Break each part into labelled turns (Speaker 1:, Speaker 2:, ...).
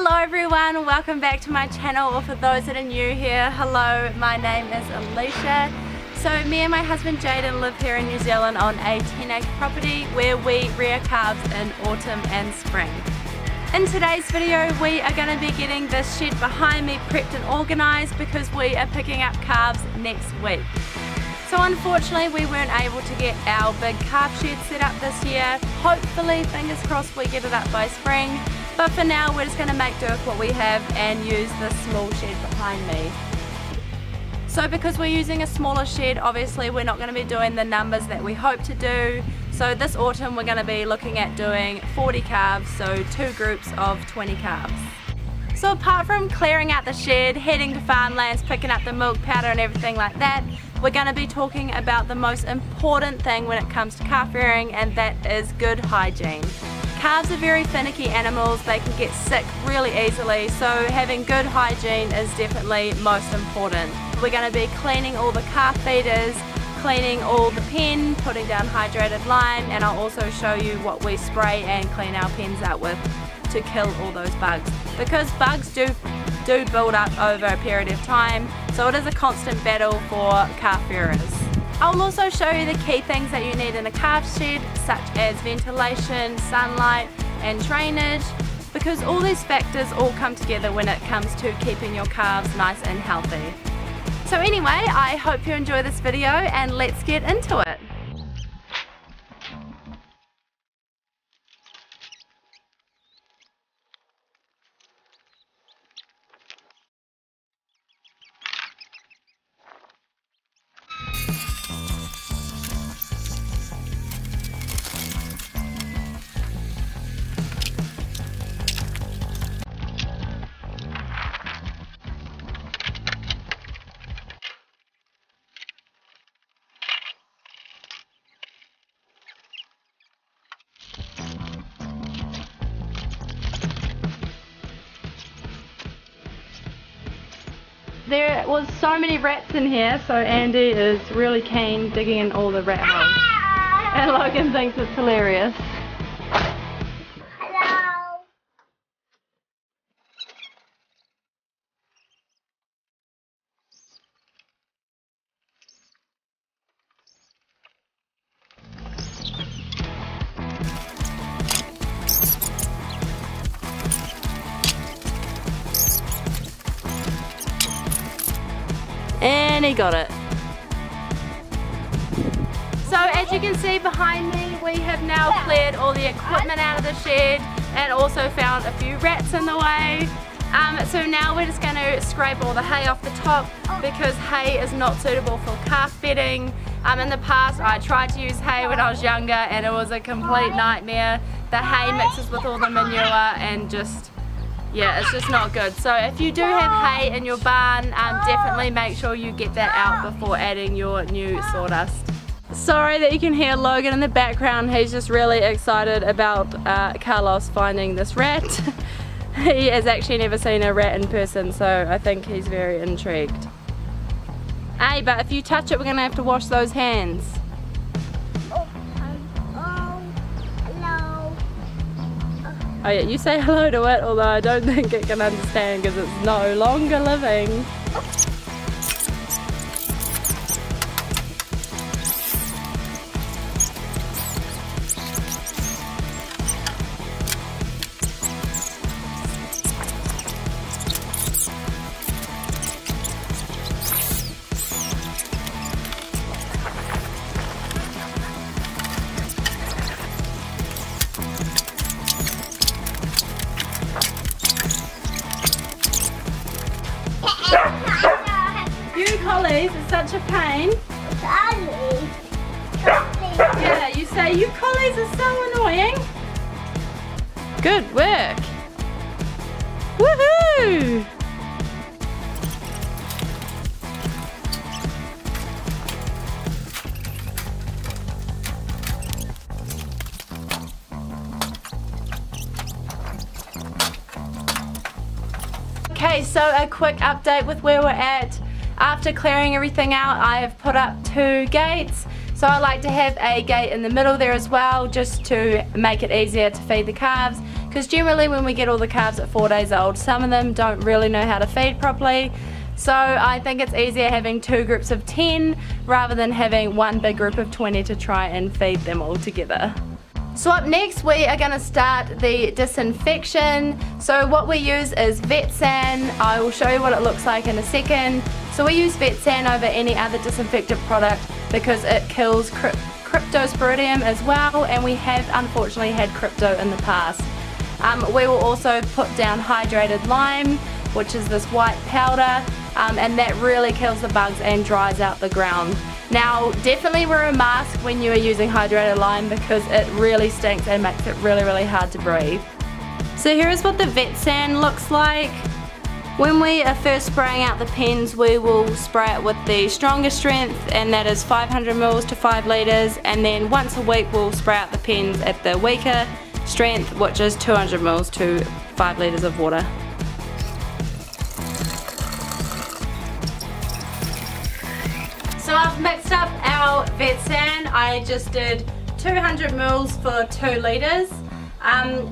Speaker 1: Hello everyone, welcome back to my channel, or for those that are new here, hello, my name is Alicia. So me and my husband Jaden live here in New Zealand on a 10-acre property where we rear calves in autumn and spring. In today's video we are going to be getting this shed behind me prepped and organised because we are picking up calves next week. So unfortunately we weren't able to get our big calf shed set up this year. Hopefully, fingers crossed, we get it up by spring. But for now we're just going to make do with what we have and use this small shed behind me. So because we're using a smaller shed, obviously we're not going to be doing the numbers that we hope to do. So this autumn we're going to be looking at doing 40 calves, so 2 groups of 20 calves. So apart from clearing out the shed, heading to farmlands, picking up the milk powder and everything like that, we're going to be talking about the most important thing when it comes to calf rearing, and that is good hygiene. Calves are very finicky animals, they can get sick really easily, so having good hygiene is definitely most important. We're going to be cleaning all the calf feeders, cleaning all the pen, putting down hydrated lime, and I'll also show you what we spray and clean our pens out with to kill all those bugs. Because bugs do build up over a period of time, so it is a constant battle for calf rearers. I'll also show you the key things that you need in a calf shed, such as ventilation, sunlight and drainage, because all these factors all come together when it comes to keeping your calves nice and healthy. So anyway, I hope you enjoy this video and let's get into it. There was so many rats in here, so Andy is really keen digging in all the rat holes. And Logan thinks it's hilarious.
Speaker 2: Hello.
Speaker 1: And he got it. So as you can see behind me, we have now cleared all the equipment out of the shed and also found a few rats in the way. So now we're just going to scrape all the hay off the top because hay is not suitable for calf bedding. In the past I tried to use hay when I was younger and it was a complete nightmare. The hay mixes with all the manure and just, yeah, it's just not good. So if you do have hay in your barn, definitely make sure you get that out before adding your new sawdust. Sorry that you can hear Logan in the background, he's just really excited about Carlos finding this rat. He has actually never seen a rat in person, so I think he's very intrigued. Hey, but if you touch it we're going to have to wash those hands. Oh yeah, you say hello to it, although I don't think it can understand because it's no longer living. You collies are such a pain. Yeah, you say you collies are so annoying. Good work. Woohoo! Okay, so a quick update with where we're at. After clearing everything out, I have put up 2 gates. So I like to have a gate in the middle there as well, just to make it easier to feed the calves. because generally when we get all the calves at 4 days old, some of them don't really know how to feed properly. So I think it's easier having 2 groups of 10 rather than having one big group of 20 to try and feed them all together. So up next we are going to start the disinfection. So what we use is Vetsan. I will show you what it looks like in a second. So we use Vetsan over any other disinfectant product because it kills Cryptosporidium as well, and we have unfortunately had crypto in the past. We will also put down hydrated lime, which is this white powder, and that really kills the bugs and dries out the ground. Now definitely wear a mask when you are using hydrated lime because it really stinks and makes it really hard to breathe. So here is what the Vetsan looks like. When we are first spraying out the pens, we will spray it with the stronger strength, and that is 500 ml to 5 litres, and then once a week we'll spray out the pens at the weaker strength, which is 200 ml to 5 litres of water. So I've mixed up our Vetsan. I just did 200 ml for 2 litres.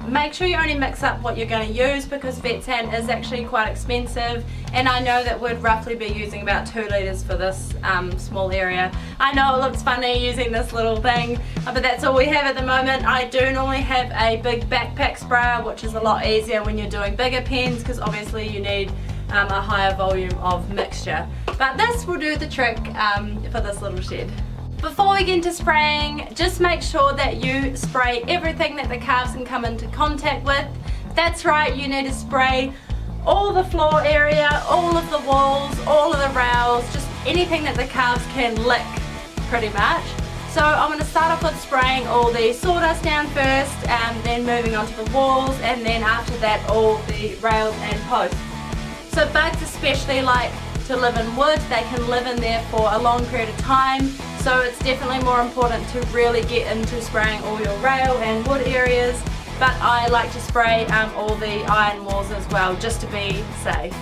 Speaker 1: Make sure you only mix up what you're going to use because Vetsan is actually quite expensive, and I know that we'd roughly be using about 2 litres for this small area. I know it looks funny using this little thing, but that's all we have at the moment. I do normally have a big backpack sprayer, which is a lot easier when you're doing bigger pens because obviously you need a higher volume of mixture. But this will do the trick for this little shed. Before we get into spraying, just make sure that you spray everything that the calves can come into contact with. That's right, you need to spray all the floor area, all of the walls, all of the rails, just anything that the calves can lick pretty much. So I'm going to start off with spraying all the sawdust down first, then moving on to the walls, and then after that all the rails and posts. So bugs especially like to live in wood. They can live in there for a long period of time, so it's definitely more important to really get into spraying all your rail and wood areas, but I like to spray all the iron walls as well just to be safe.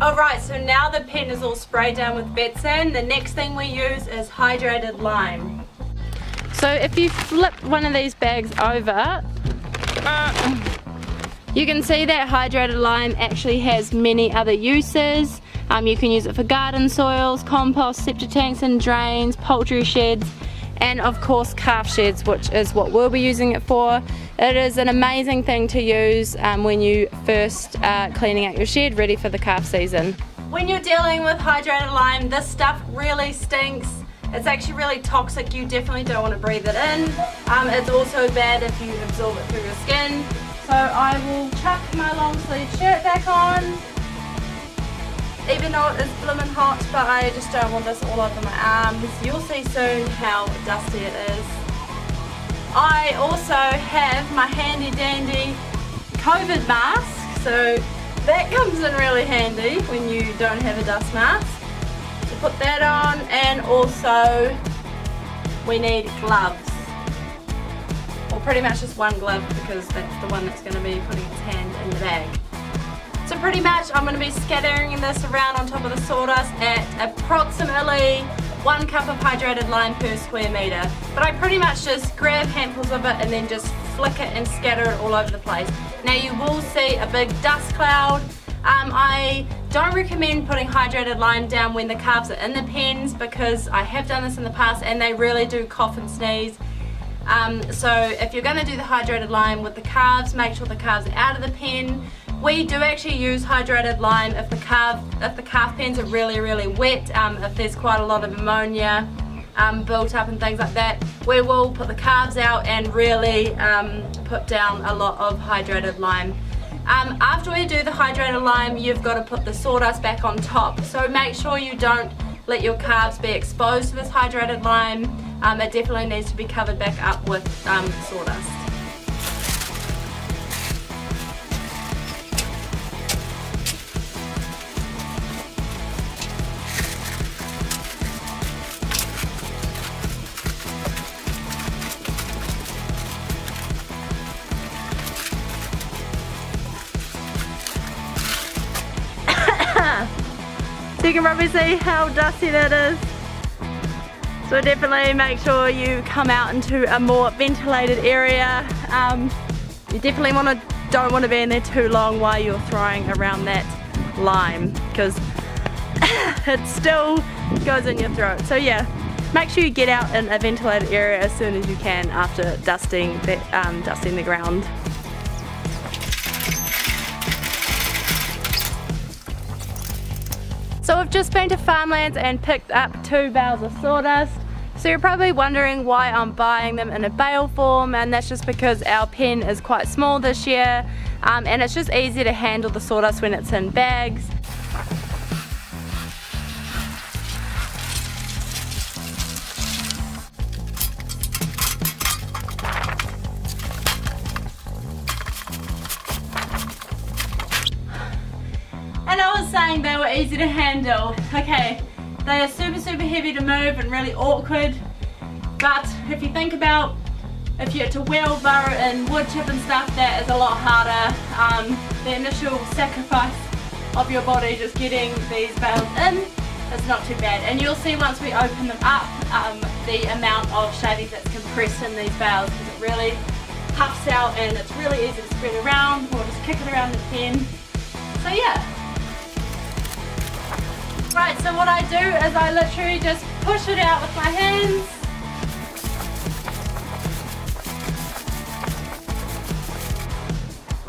Speaker 1: Alright, so now the pen is all sprayed down with Vetsan. The next thing we use is hydrated lime. So if you flip one of these bags over, you can see that hydrated lime actually has many other uses. You can use it for garden soils, compost, septic tanks and drains, poultry sheds, and of course calf sheds, which is what we'll be using it for. It is an amazing thing to use when you first are cleaning out your shed ready for the calf season. When you're dealing with hydrated lime, this stuff really stinks. It's actually really toxic. You definitely don't want to breathe it in. It's also bad if you absorb it through your skin. So I will chuck my long sleeve shirt back on, even though it is blooming hot, but I just don't want this all over my arms. You'll see soon how dusty it is. I also have my handy dandy COVID mask, so that comes in really handy when you don't have a dust mask. So put that on, and also we need gloves. Well, pretty much just one glove because that's the one that's going to be putting its hand in the bag. So pretty much I'm going to be scattering this around on top of the sawdust at approximately 1 cup of hydrated lime per square metre. But I pretty much just grab handfuls of it and then just flick it and scatter it all over the place. Now you will see a big dust cloud. I don't recommend putting hydrated lime down when the calves are in the pens because I have done this in the past and they really do cough and sneeze. So if you're going to do the hydrated lime with the calves, make sure the calves are out of the pen. We do actually use hydrated lime if the calf pens are really wet, if there's quite a lot of ammonia built up and things like that. We will put the calves out and really put down a lot of hydrated lime. After we do the hydrated lime, you've got to put the sawdust back on top. So make sure you don't let your calves be exposed to this hydrated lime. It definitely needs to be covered back up with sawdust. can probably see how dusty that is. So definitely make sure you come out into a more ventilated area. You definitely don't want to be in there too long while you're throwing around that lime, because it still goes in your throat. So yeah, make sure you get out in a ventilated area as soon as you can after dusting the ground. So we've just been to Farmlands and picked up 2 bales of sawdust. So you're probably wondering why I'm buying them in a bale form, and that's just because our pen is quite small this year, and it's just easier to handle the sawdust when it's in bags. And I was saying they were easy to handle. Okay, they are super heavy to move and really awkward, but if you think about if you had to wheelbarrow in wood chip and stuff, that is a lot harder. The initial sacrifice of your body just getting these bales in is not too bad, and you'll see once we open them up the amount of shavings that's compressed in these bales, because it really puffs out and it's really easy to spread around or just kick it around the pen. So yeah. Right, so what I do is I literally just push it out with my hands.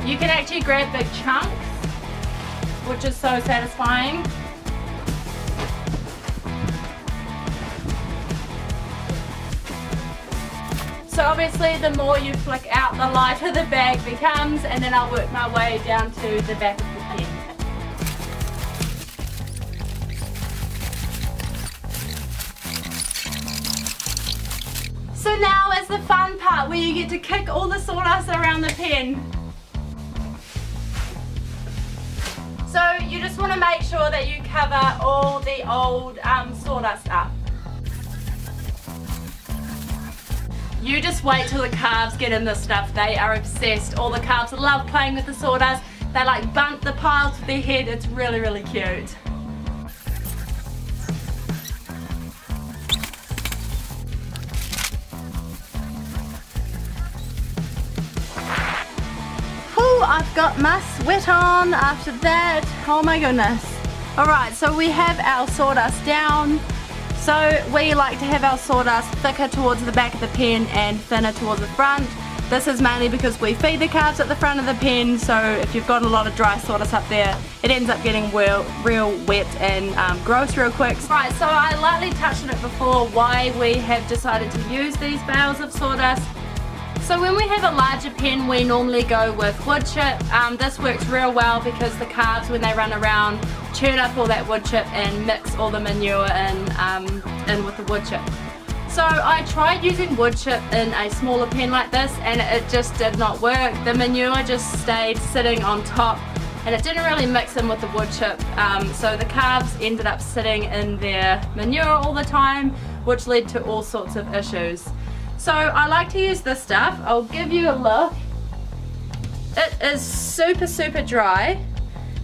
Speaker 1: You can actually grab big chunks, which is so satisfying. So obviously the more you flick out, the lighter the bag becomes, and then I'll work my way down to the back of the pen. So now is the fun part where you get to kick all the sawdust around the pen. So you just want to make sure that you cover all the old sawdust up. You just wait till the calves get in this stuff. They are obsessed. All the calves love playing with the sawdust. They like bump the piles with their head. It's really cute. I've got my sweat on after that. Oh my goodness. Alright, so we have our sawdust down. So we like to have our sawdust thicker towards the back of the pen and thinner towards the front. This is mainly because we feed the calves at the front of the pen, so if you've got a lot of dry sawdust up there, it ends up getting real wet and gross real quick. Right, so I lightly touched on it before why we have decided to use these bales of sawdust. So when we have a larger pen, we normally go with wood chip. This works real well because the calves, when they run around, churn up all that wood chip and mix all the manure in with the wood chip. So I tried using wood chip in a smaller pen like this, and it just did not work. The manure just stayed sitting on top and it didn't really mix in with the wood chip. So the calves ended up sitting in their manure all the time, which led to all sorts of issues. So I like to use this stuff. I'll give you a look. It is super dry.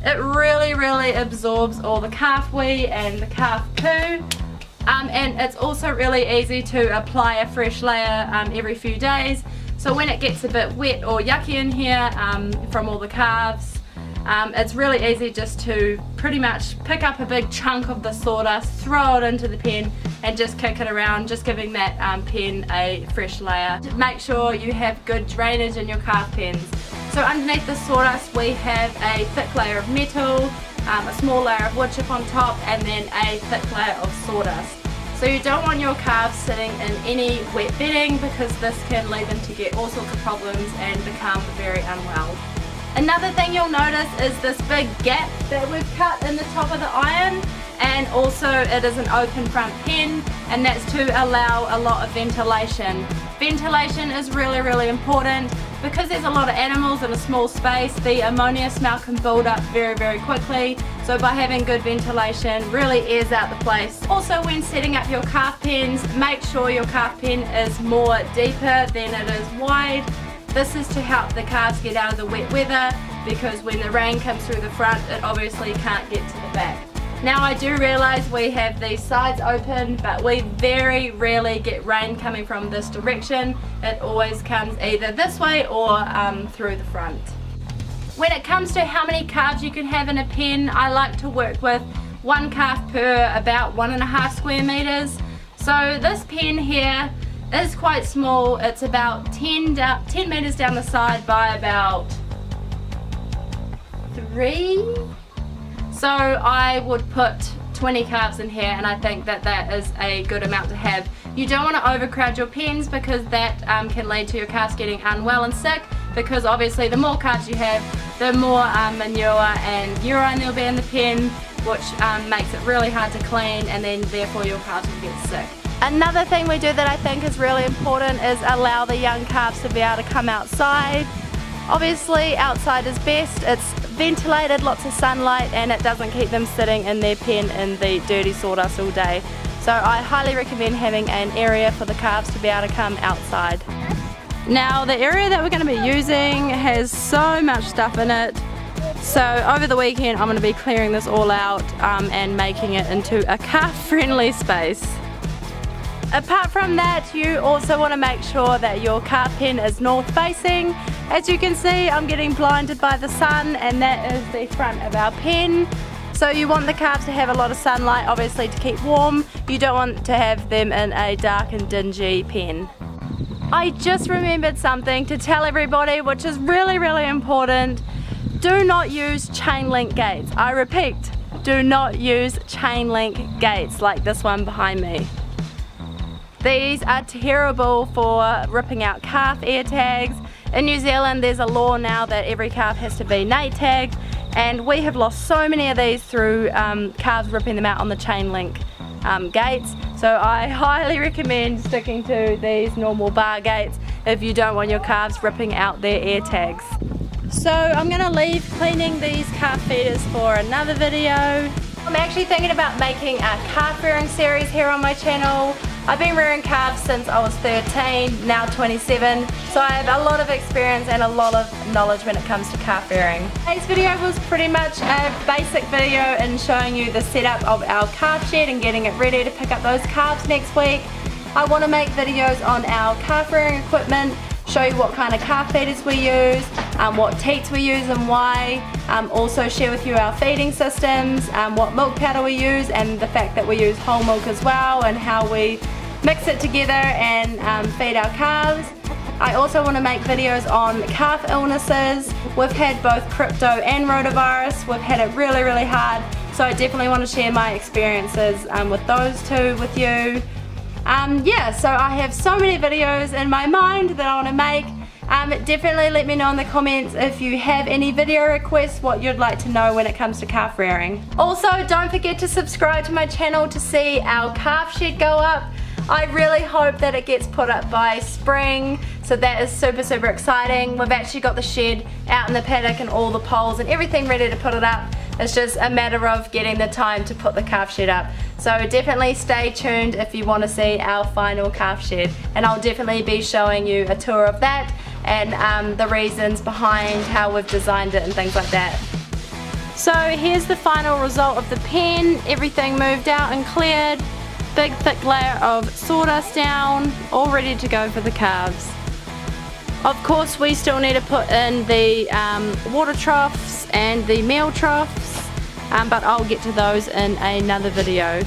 Speaker 1: It really absorbs all the calf wee and the calf poo. And it's also really easy to apply a fresh layer every few days. So when it gets a bit wet or yucky in here from all the calves, it's really easy just to pretty much pick up a big chunk of the sawdust, throw it into the pen and just kick it around, just giving that pen a fresh layer. Make sure you have good drainage in your calf pens. So underneath the sawdust we have a thick layer of metal, a small layer of wood chip on top, and then a thick layer of sawdust. So you don't want your calves sitting in any wet bedding because this can lead them to get all sorts of problems and become very unwell. Another thing you'll notice is this big gap that we've cut in the top of the iron, and also it is an open front pen, and that's to allow a lot of ventilation. Ventilation is really important because there's a lot of animals in a small space. The ammonia smell can build up very quickly, so by having good ventilation really airs out the place. Also, when setting up your calf pens, make sure your calf pen is more deeper than it is wide. This is to help the calves get out of the wet weather, because when the rain comes through the front it obviously can't get to the back. Now I do realise we have these sides open, but we very rarely get rain coming from this direction. It always comes either this way or through the front. When it comes to how many calves you can have in a pen, I like to work with 1 calf per about 1.5 square meters. So this pen here is quite small. It's about 10 meters down the side by about 3. So I would put 20 calves in here, and I think that that is a good amount to have. You don't want to overcrowd your pens because that can lead to your calves getting unwell and sick, because obviously the more calves you have, the more manure and urine there'll be in the pen, which makes it really hard to clean, and then therefore your calves will get sick. Another thing we do that I think is really important is allow the young calves to be able to come outside. Obviously outside is best, it's ventilated, lots of sunlight, and it doesn't keep them sitting in their pen in the dirty sawdust all day. So I highly recommend having an area for the calves to be able to come outside. Now the area that we're going to be using has so much stuff in it, so over the weekend I'm going to be clearing this all out and making it into a calf friendly space. Apart from that, you also want to make sure that your calf pen is north facing. As you can see, I'm getting blinded by the sun, and that is the front of our pen. So you want the calves to have a lot of sunlight, obviously, to keep warm. You don't want to have them in a dark and dingy pen. I just remembered something to tell everybody, which is really, really important. Do not use chain link gates. I repeat, do not use chain link gates like this one behind me. These are terrible for ripping out calf ear tags. In New Zealand there's a law now that every calf has to be nate tagged, and we have lost so many of these through calves ripping them out on the chain link gates. So I highly recommend sticking to these normal bar gates if you don't want your calves ripping out their ear tags. So I'm going to leave cleaning these calf feeders for another video. I'm actually thinking about making a calf rearing series here on my channel. I've been rearing calves since I was 13, now 27, so I have a lot of experience and a lot of knowledge when it comes to calf rearing. Today's video was pretty much a basic video in showing you the setup of our calf shed and getting it ready to pick up those calves next week. I want to make videos on our calf rearing equipment, show you what kind of calf feeders we use, what teats we use and why, also share with you our feeding systems, what milk powder we use, and the fact that we use whole milk as well, and how we mix it together and feed our calves. I also want to make videos on calf illnesses. We've had both crypto and rotavirus. We've had it really, really hard, so I definitely want to share my experiences with those two with you. Yeah, so I have so many videos in my mind that I want to make. Definitely let me know in the comments if you have any video requests, what you'd like to know when it comes to calf rearing. Also, don't forget to subscribe to my channel to see our calf shed go up. I really hope that it gets put up by spring, so that is super, super exciting. We've actually got the shed out in the paddock and all the poles and everything ready to put it up. It's just a matter of getting the time to put the calf shed up. So definitely stay tuned if you want to see our final calf shed, and I'll definitely be showing you a tour of that and the reasons behind how we've designed it and things like that. So here's the final result of the pen. Everything moved out and cleared. Big thick layer of sawdust down, all ready to go for the calves. Of course we still need to put in the water troughs and the meal troughs, but I'll get to those in another video.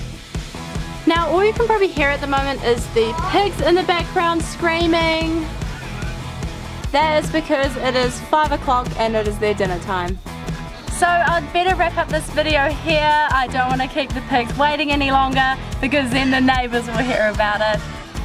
Speaker 1: Now all you can probably hear at the moment is the pigs in the background screaming. That is because it is 5 o'clock and it is their dinner time. So I'd better wrap up this video here. I don't want to keep the pigs waiting any longer because then the neighbours will hear about it.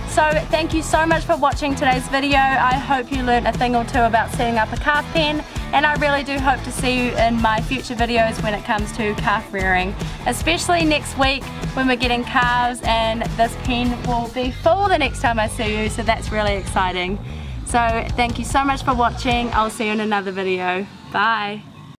Speaker 1: So thank you so much for watching today's video. I hope you learned a thing or two about setting up a calf pen, and I really do hope to see you in my future videos when it comes to calf rearing, especially next week when we're getting calves, and this pen will be full the next time I see you, so that's really exciting. So thank you so much for watching. I'll see you in another video. Bye.